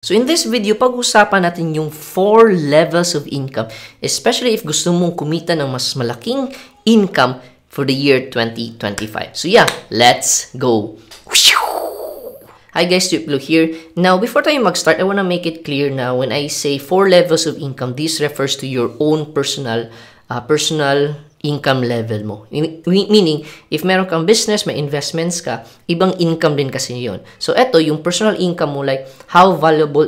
So in this video, pag-usapan natin yung 4 levels of income, especially if gusto mong kumita ng mas malaking income for the year 2025. So yeah, let's go! Hi guys, Tuplo here. Now, before tayo mag-start, I wanna make it clear na when I say 4 levels of income, this refers to your own personal income level mo. Meaning, if meron kang business, may investments ka, ibang income din kasi yun. So, eto, yung personal income mo, like, how valuable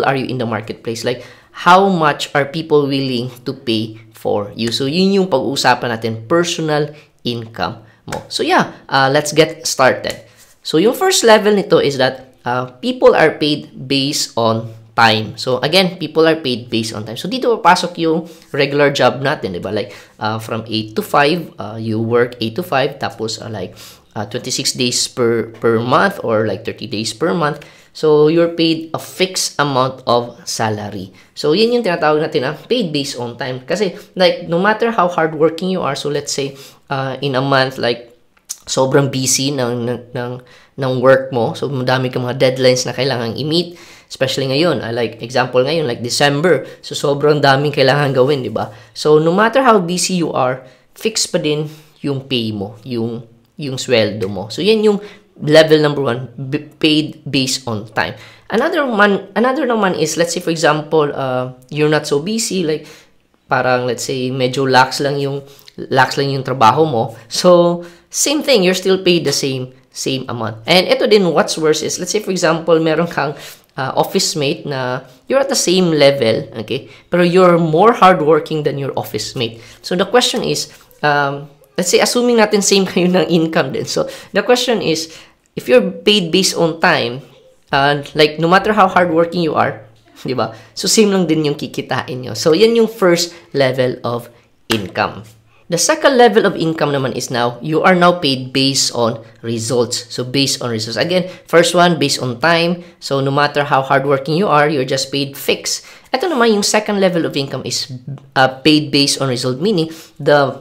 are you in the marketplace? Like, how much are people willing to pay for you? So, yun yung pag-uusapan natin, personal income mo. So, yeah, let's get started. So, yung first level nito is that people are paid based on time. So, again, people are paid based on time. So, dito papasok yung regular job natin, diba? Like, from 8 to 5, you work 8 to 5, tapos 26 days per month or like 30 days per month. So, you're paid a fixed amount of salary. So, yun yung tinatawag natin, paid based on time. Kasi, like, no matter how hardworking you are, so let's say, in a month, like, sobrang busy ng work mo. So, madami kang mga deadlines na kailangan i-meet. Especially ngayon, like example ngayon, like December. So, sobrang daming kailangan gawin, di ba? So, no matter how busy you are, fix pa din yung pay mo, yung sweldo mo. So, yan yung level number 1, paid based on time. Another naman is, let's say for example, you're not so busy, like parang let's say medyo lax lang yung trabaho mo. So, same thing, you're still paid the same amount. And ito din, what's worse is, let's say for example, meron kang office mate na you're at the same level, okay? Pero you're more hardworking than your office mate. So, the question is, let's say, assuming natin same kayo ng income din. So, the question is, if you're paid based on time, like, no matter how hardworking you are, di ba? So, same lang din yung kikitain nyo. So, yan yung first level of income. The second level of income naman is now, you are now paid based on results. So, based on results. Again, first one, based on time. So, no matter how hardworking you are, you're just paid fixed. Ito naman, yung second level of income is paid based on result. Meaning, the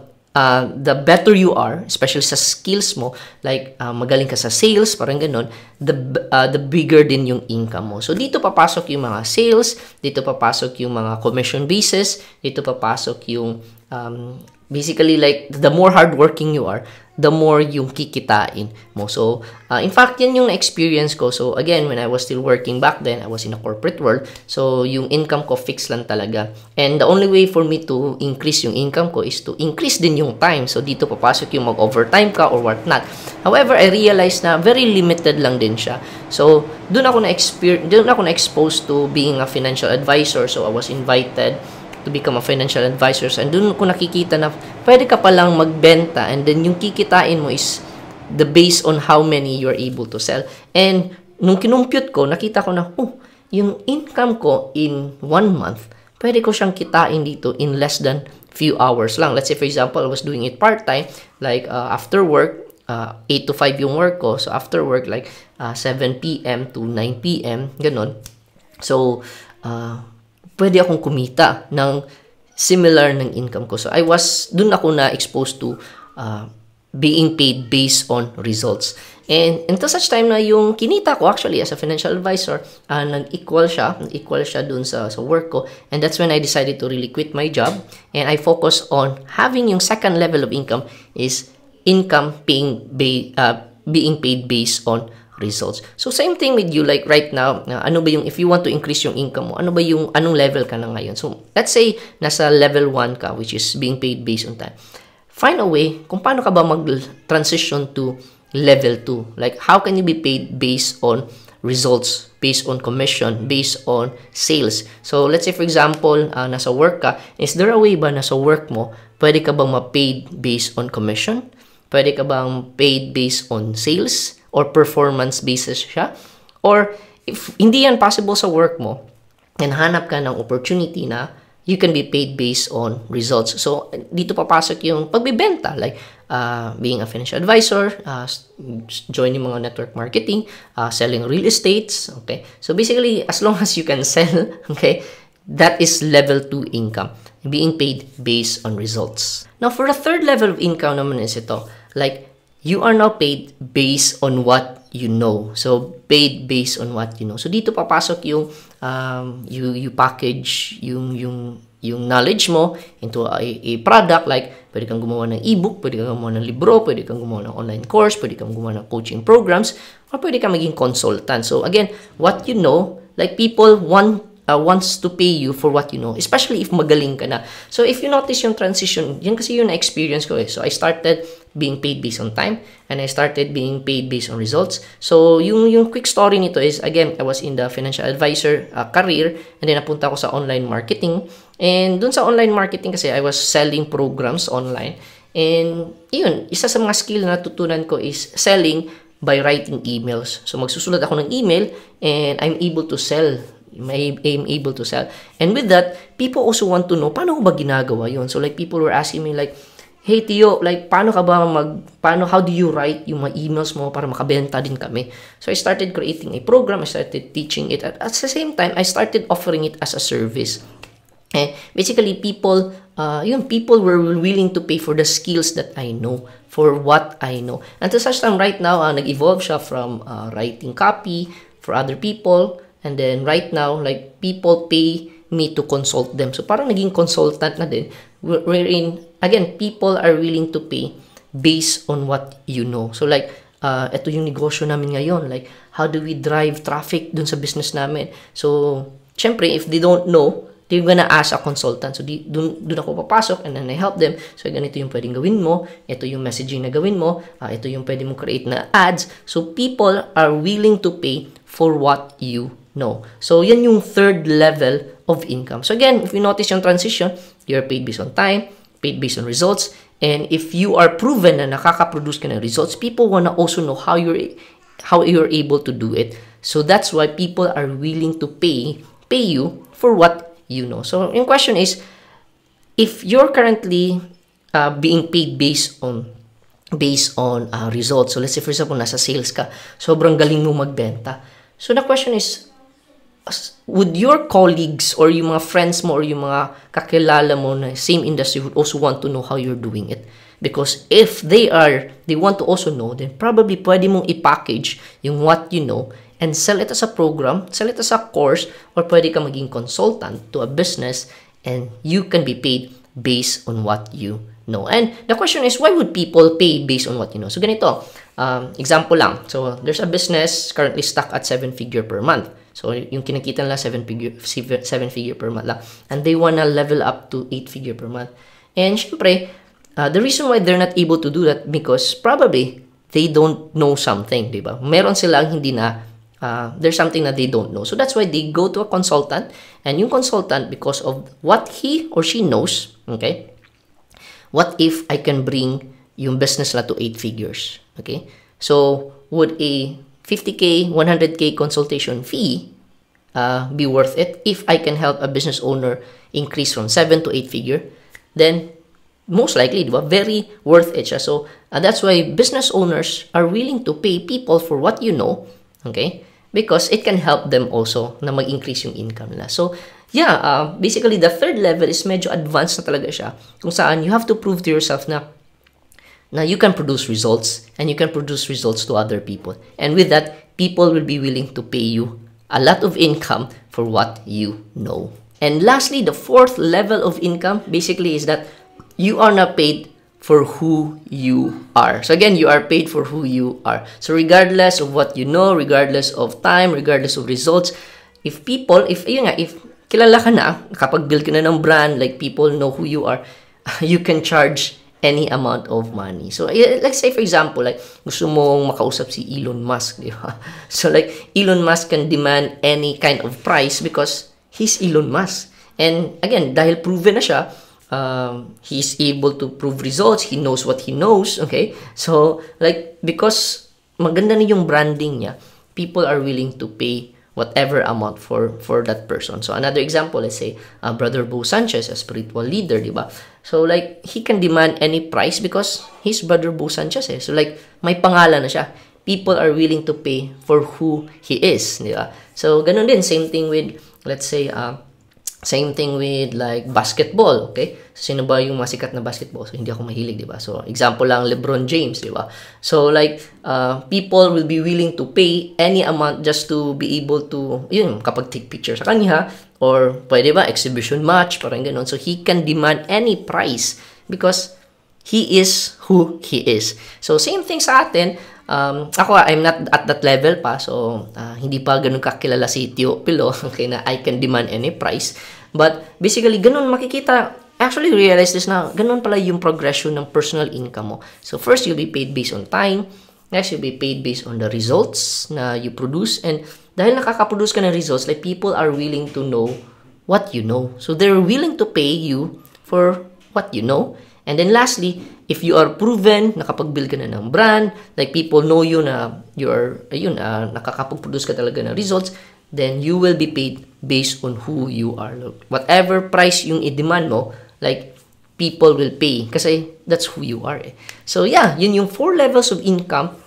better you are, especially sa skills mo, like magaling ka sa sales, parang ganun, the bigger din yung income mo. So, dito papasok yung mga sales, dito papasok yung mga commission basis, dito papasok yung basically, like, the more hardworking you are, the more yung kikitain mo. So, in fact, yan yung na-experience ko. So, again, when I was still working back then, I was in a corporate world. So, yung income ko fixed lang talaga. And the only way for me to increase yung income ko is to increase din yung time. So, dito papasok yung mag-overtime ka or whatnot. However, I realized na very limited lang din siya. So, doon ako na-expose to being a financial advisor. So, I was invited to become a financial advisor. And doon ko nakikita na pwede ka palang magbenta and then yung kikitain mo is the based on how many you're able to sell. And nung kinumpute ko, nakita ko na, yung income ko in 1 month, pwede ko siyang kitain dito in less than few hours lang. Let's say, for example, I was doing it part-time, like after work, 8 to 5 yung work ko. So, after work, like 7 p.m. to 9 p.m., ganun. So, pwede akong kumita ng similar ng income ko. So, dun ako na-exposed to being paid based on results. And until such time na yung kinita ko actually as a financial advisor, nag-equal siya dun sa work ko. And that's when I decided to really quit my job. And I focus on having yung second level of income is income being paid based on results. So, same thing with you, like right now, ano ba yung, if you want to increase yung income mo, anong level ka na ngayon? So, let's say, nasa level 1 ka, which is being paid based on time. Find a way kung paano ka ba mag-transition to level 2. Like, how can you be paid based on results, based on commission, based on sales? So, let's say, for example, nasa work ka, is there a way ba nasa work mo, pwede ka bang ma-paid based on commission? Pwede ka bang paid based on sales? Or performance basis siya? Or if hindi yan possible sa work mo, and hanap ka ng opportunity na you can be paid based on results. So, dito papasok yung pagbibenta, like being a financial advisor, join yung mga network marketing, selling real estates, okay? So, basically, as long as you can sell, okay, that is level 2 income, being paid based on results. Now, for the third level of income naman is ito, like, you are now paid based on what you know. So, paid based on what you know. So, dito papasok yung, you package yung knowledge mo into a product. Like, pwede kang gumawa ng ebook, pwede kang gumawa ng libro, pwede kang gumawa ng online course, pwede kang gumawa ng coaching programs, or pwede kang maging consultant. So, again, what you know, like people wants to pay you for what you know, especially if magaling ka na. So, if you notice yung transition, yan kasi yung na-experience ko eh. So, I started being paid based on time, and I started being paid based on results. So, yung quick story nito is, again, I was in the financial advisor career, and then napunta ako sa online marketing. And dun sa online marketing kasi, I was selling programs online. And, yun, isa sa mga skill na natutunan ko is selling by writing emails. So, magsusulat ako ng email, and I'm able to sell. I'm able to sell. And with that, people also want to know, paano ko ba ginagawa yun? So, like, people were asking me, like, hey, Tio, like, how do you write yung mga emails mo para makabenta din kami? So, I started creating a program. I started teaching it. At the same time, I started offering it as a service. And basically, people were willing to pay for the skills that I know, for what I know. And to such time, right now, nag-evolve siya from writing copy for other people. And then, right now, like, people pay me to consult them. So, parang naging consultant na din. Wherein, again, people are willing to pay based on what you know. So, like, ito yung negosyo namin ngayon. Like, how do we drive traffic dun sa business namin? So, syempre, if they don't know, they're gonna ask a consultant. So, dun ako papasok, and then I help them. So, ganito yung pwedeng gawin mo. Ito yung messaging na gawin mo. Ito yung pwede mong create na ads. So, people are willing to pay for what you know. So, yan yung third level of income. So, again, if you notice yung transition, you're paid based on time, paid based on results, and if you are proven na nakaka-produce ka ng results, people wanna also know how you're able to do it. So, that's why people are willing to pay you for what you know. So, yung question is, if you're currently being paid based on results, so let's say for example, nasa sales ka, sobrang galing mo magbenta. So, the question is, would your colleagues or yung mga friends mo or yung mga kakilala mo na same industry would also want to know how you're doing it? Because if they want to also know, then probably pwede mong i-package yung what you know and sell it as a program, sell it as a course, or pwede ka maging consultant to a business, and you can be paid based on what you know. And the question is, why would people pay based on what you know? So, ganito, example lang. So, there's a business currently stuck at 7-figure per month. So, yung kinakita nila 7-figure per month lang. And they wanna level up to 8-figure per month. And syempre, the reason why they're not able to do that, because probably they don't know something, diba? Meron silang hindi na, there's something that they don't know. So, that's why they go to a consultant. And yung consultant, because of what he or she knows, okay, what if I can bring yung business na to 8 figures? Okay? So, would a 50K, 100K consultation fee be worth it if I can help a business owner increase from 7 to 8 figure? Then, most likely, diba? Very worth it siya. So, that's why business owners are willing to pay people for what you know, okay? Because it can help them also na mag-increase yung income nila. So, yeah, basically, the third level is medyo advanced na talaga siya. Kung saan, you have to prove to yourself na you can produce results, and you can produce results to other people. And with that, people will be willing to pay you a lot of income for what you know. And lastly, the fourth level of income basically is that you are not paid for who you are. So again, you are paid for who you are. So regardless of what you know, regardless of time, regardless of results, if kilala ka na, kapag build ka na ng brand, like people know who you are, you can charge any amount of money. So, let's say for example, like, gusto mong makausap si Elon Musk, di ba? So, like, Elon Musk can demand any kind of price because he's Elon Musk. And, again, dahil proven na siya, he's able to prove results, he knows what he knows, okay? So, like, because maganda na yung branding niya, people are willing to pay whatever amount for that person. So, another example, let's say, Brother Bo Sanchez, a spiritual leader, di ba? So, like, he can demand any price because he's Brother Bo Sanchez, eh. So, like, may pangalan na siya. People are willing to pay for who he is, di ba? So, ganun din, same thing with, let's say, Same thing with like basketball, okay? So, sino ba yung mga sikat na basketball? So, hindi ako mahilig, di ba? So, example lang, LeBron James, di ba? So, like, people will be willing to pay any amount just to be able to, yun, kapag take picture sa kanya, or pwede ba, exhibition match, parang ganun. So, he can demand any price because he is who he is. So, same thing sa atin. Ako, I'm not at that level pa. So, hindi pa ganun kakilala si Teopilo. Okay, na I can demand any price. But, basically, ganun makikita. Actually, realize this na, ganun pala yung progression ng personal income mo. So, first, you'll be paid based on time. Next, you'll be paid based on the results na you produce. And, dahil nakaka-produce ka ng results, like, people are willing to know what you know. So, they're willing to pay you for what you know. And then lastly, if you are proven, nakapag-build ka na ng brand, like people know you na you're, nakakapag-produce ka talaga ng results, then you will be paid based on who you are. Whatever price yung i-demand mo, like, people will pay. Kasi that's who you are. So yeah, yun yung 4 levels of income.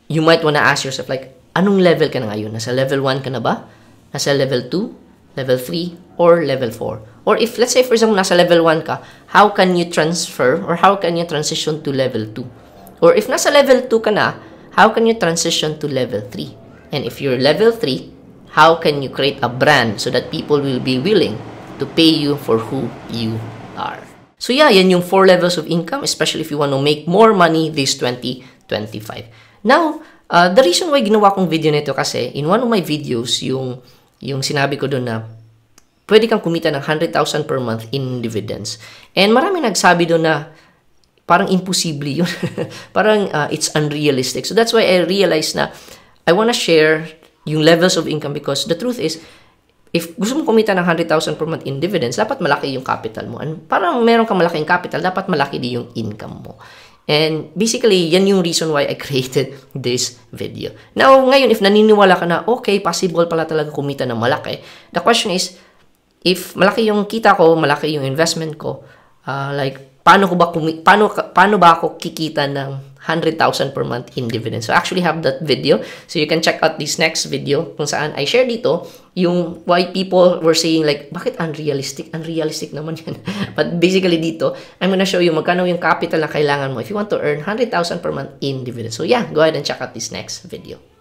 You might wanna ask yourself, like, anong level ka na ngayon? Nasa level 1 ka na ba? Nasa level 2? Level 3? Or level 4? Or if, let's say, for example, nasa level 1 ka, how can you transfer or how can you transition to level 2? Or if nasa level 2 ka na, how can you transition to level 3? And if you're level 3, how can you create a brand so that people will be willing to pay you for who you are? So yeah, yan yung 4 levels of income, especially if you want to make more money this 2025. Now, the reason why ginawa kong video nito kasi, in one of my videos, yung sinabi ko doon na, pwede kang kumita ng 100,000 per month in dividends. And marami nagsabi doon na parang imposible yun. Parang it's unrealistic. So that's why I realized na I wanna share yung levels of income because the truth is, if gusto mo kumita ng 100,000 per month in dividends, dapat malaki yung capital mo. And parang meron kang malaking capital, dapat malaki din yung income mo. And basically, yan yung reason why I created this video. Now, ngayon, if naniniwala ka na, okay, possible pala talaga kumita ng malaki, the question is, if malaki yung kita ko, malaki yung investment ko, like, paano ba ako kikita ng 100,000 per month in dividends? So, I actually have that video. So, you can check out this next video kung saan I share dito yung why people were saying like, bakit unrealistic? Unrealistic naman yan. But basically dito, I'm gonna show you magkano yung capital na kailangan mo if you want to earn 100,000 per month in dividends. So, yeah, go ahead and check out this next video.